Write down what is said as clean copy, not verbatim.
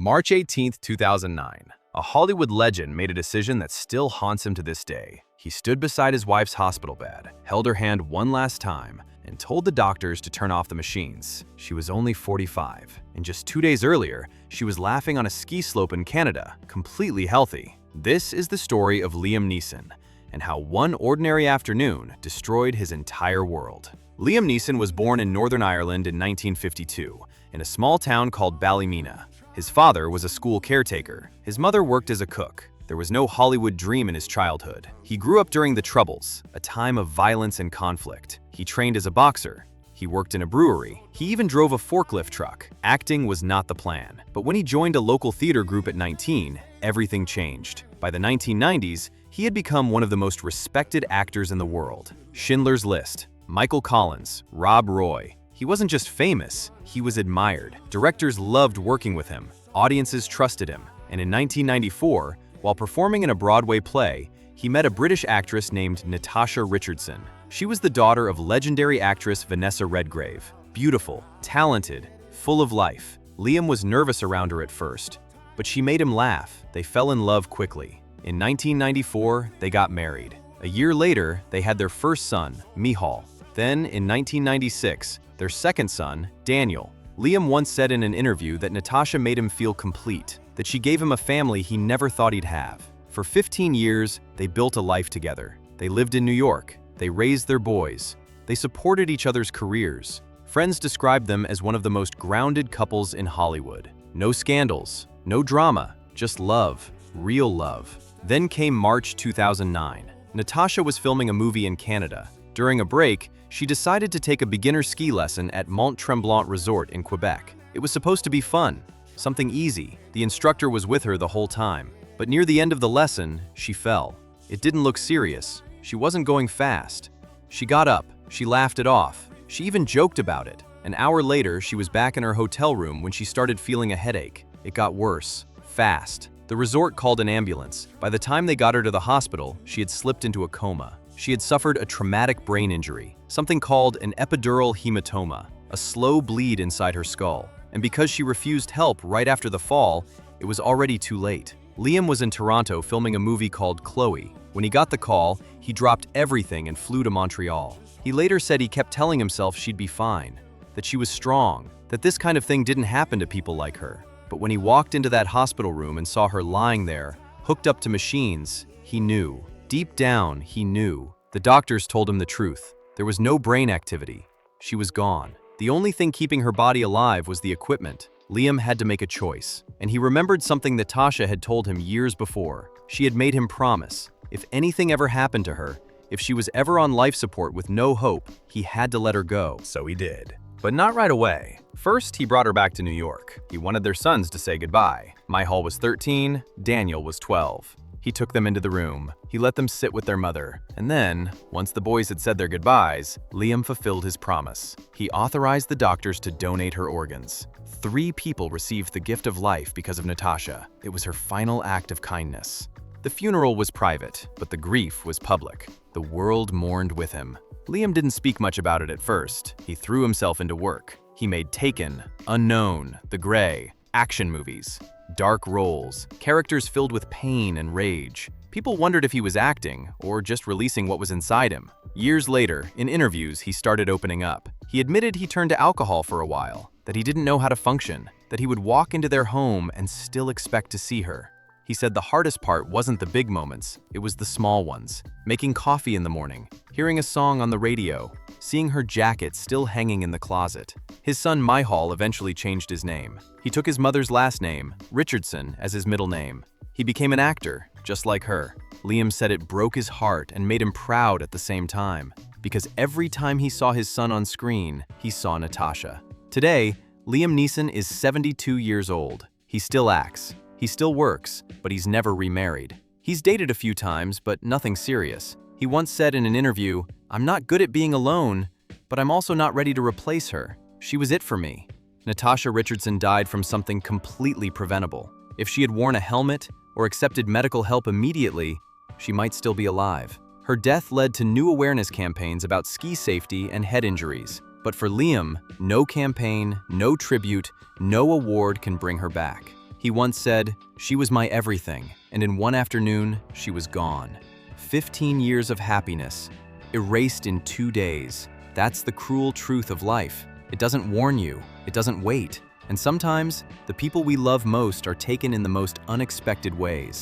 March 18, 2009. A Hollywood legend made a decision that still haunts him to this day. He stood beside his wife's hospital bed, held her hand one last time, and told the doctors to turn off the machines. She was only 45, and just 2 days earlier, she was laughing on a ski slope in Canada, completely healthy. This is the story of Liam Neeson, and how one ordinary afternoon destroyed his entire world. Liam Neeson was born in Northern Ireland in 1952, in a small town called Ballymena. His father was a school caretaker. His mother worked as a cook. There was no Hollywood dream in his childhood. He grew up during the Troubles, a time of violence and conflict. He trained as a boxer. He worked in a brewery. He even drove a forklift truck. Acting was not the plan. But when he joined a local theater group at 19, everything changed. By the 1990s, he had become one of the most respected actors in the world. Schindler's List, Michael Collins, Rob Roy. He wasn't just famous, he was admired. Directors loved working with him. Audiences trusted him. And in 1994, while performing in a Broadway play, he met a British actress named Natasha Richardson. She was the daughter of legendary actress Vanessa Redgrave. Beautiful, talented, full of life. Liam was nervous around her at first, but she made him laugh. They fell in love quickly. In 1994, they got married. A year later, they had their first son, Michal. Then, in 1996, their second son, Daniel. Liam once said in an interview that Natasha made him feel complete, that she gave him a family he never thought he'd have. For 15 years, they built a life together. They lived in New York. They raised their boys. They supported each other's careers. Friends described them as one of the most grounded couples in Hollywood. No scandals, no drama, just love, real love. Then came March 2009. Natasha was filming a movie in Canada. During a break, she decided to take a beginner ski lesson at Mont Tremblant Resort in Quebec. It was supposed to be fun, something easy. The instructor was with her the whole time. But near the end of the lesson, she fell. It didn't look serious. She wasn't going fast. She got up. She laughed it off. She even joked about it. An hour later, she was back in her hotel room when she started feeling a headache. It got worse, fast. The resort called an ambulance. By the time they got her to the hospital, she had slipped into a coma. She had suffered a traumatic brain injury, something called an epidural hematoma, a slow bleed inside her skull. And because she refused help right after the fall, it was already too late. Liam was in Toronto filming a movie called Chloe. When he got the call, he dropped everything and flew to Montreal. He later said he kept telling himself she'd be fine, that she was strong, that this kind of thing didn't happen to people like her. But when he walked into that hospital room and saw her lying there, hooked up to machines, he knew. Deep down, he knew. The doctors told him the truth. There was no brain activity. She was gone. The only thing keeping her body alive was the equipment. Liam had to make a choice, and he remembered something Natasha had told him years before. She had made him promise, if anything ever happened to her, if she was ever on life support with no hope, he had to let her go. So he did. But not right away. First, he brought her back to New York. He wanted their sons to say goodbye. Michal was 13, Daniel was 12. He took them into the room. He let them sit with their mother. And then, once the boys had said their goodbyes, Liam fulfilled his promise. He authorized the doctors to donate her organs. 3 people received the gift of life because of Natasha. It was her final act of kindness. The funeral was private, but the grief was public. The world mourned with him. Liam didn't speak much about it at first. He threw himself into work. He made Taken, Unknown, The Grey, action movies. Dark roles, characters filled with pain and rage. People wondered if he was acting or just releasing what was inside him. Years later, in interviews, he started opening up. He admitted he turned to alcohol for a while, that he didn't know how to function, that he would walk into their home and still expect to see her. He said the hardest part wasn't the big moments, it was the small ones. Making coffee in the morning, hearing a song on the radio, seeing her jacket still hanging in the closet. His son Michal eventually changed his name. He took his mother's last name, Richardson, as his middle name. He became an actor, just like her. Liam said it broke his heart and made him proud at the same time, because every time he saw his son on screen, he saw Natasha. Today, Liam Neeson is 72 years old. He still acts. He still works, but he's never remarried. He's dated a few times, but nothing serious. He once said in an interview, "I'm not good at being alone, but I'm also not ready to replace her. She was it for me." Natasha Richardson died from something completely preventable. If she had worn a helmet or accepted medical help immediately, she might still be alive. Her death led to new awareness campaigns about ski safety and head injuries. But for Liam, no campaign, no tribute, no award can bring her back. He once said, "She was my everything, and in one afternoon, she was gone." 15 years of happiness, erased in 2 days. That's the cruel truth of life. It doesn't warn you, it doesn't wait. And sometimes, the people we love most are taken in the most unexpected ways.